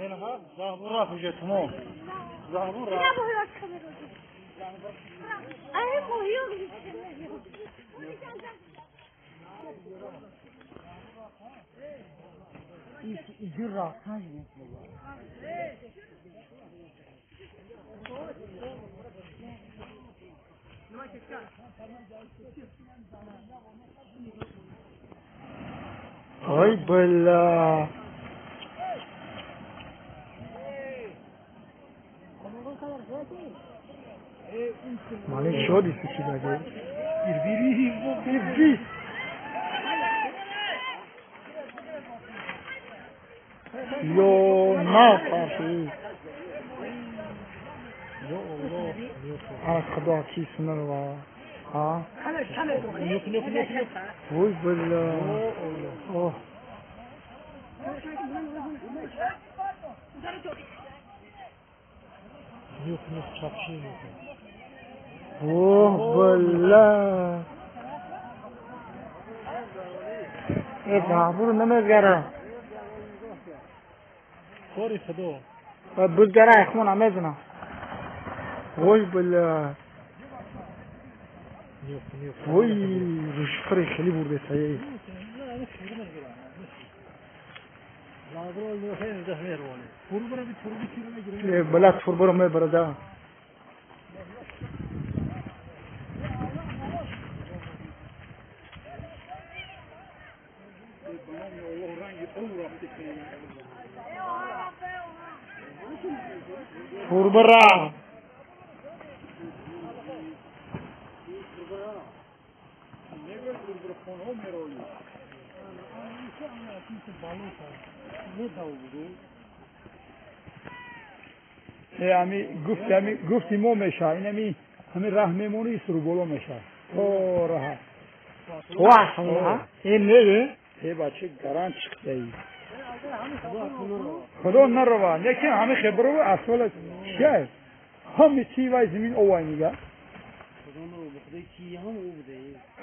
اینها زهورا کجاست ما؟ زهورا. İcra hangi? Ay bella. Mane şo disi ki bade. Bir. Yo na papi. Yo Allah. Ah Khuda ki sunar va. Ha? Yok. Oy bella. Oh. Yok çapşi. Oh bella. Babur namazgara. Sorry Khuda. Bulgara ikhwan amazna. Oy bella. Oy rüşfre khali burde sayi. بلا تفربر ما بردا فربرا همی گفتی مو میشه اینمی همین رحممونی سر بولو میشه او راه واه این نه ای بچه گران چکته ای خدا نروا لیکن همه خبرو اصل چیه همه چی وای زمین اوای میگه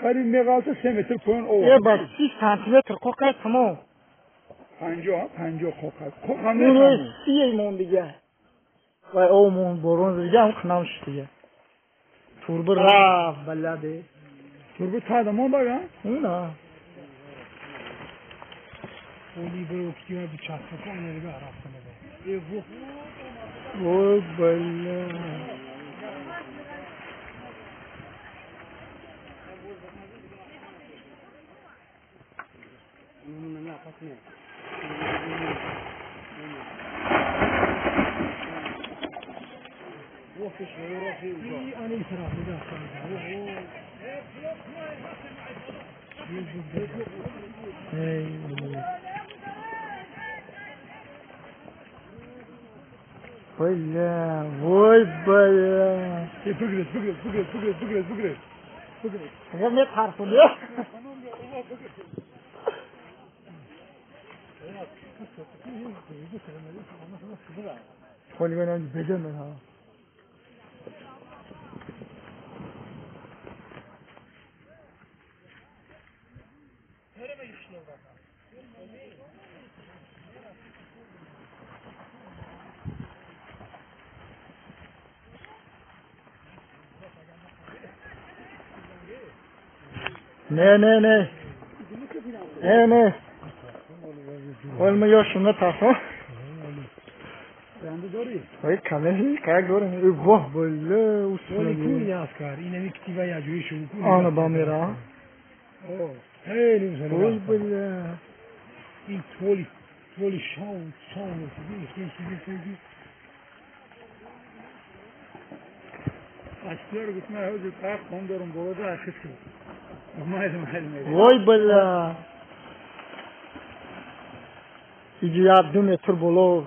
خری میگالت 3 متر پایین او ای با 30 سانتی متر کوکای تمو 50 کوکای نه 30 مون دیگه وای او مون برون دیگه هم خنامش دیگه توربو را بلده توربو تا دمون باگه نه اولی برو کیو به چسب کن نگه رفته نگه او بله وقتش روحي وجاي انا يسرح لي وای بلا بقرت هذا ما تعرفوا ليه خلي بالك بجنها نه olma yaşımda taso ben de doğru hayır kamerayı kayak doğru vah böyle usulü kuni askar yine bir kitiva ya jüri şu ana bamera oh hey ne güzel oy böyle in tvoli şov gibi aşklar gitme hadi tak kondorum burada aşıksın وای بلا ایجاد 2 متر بلو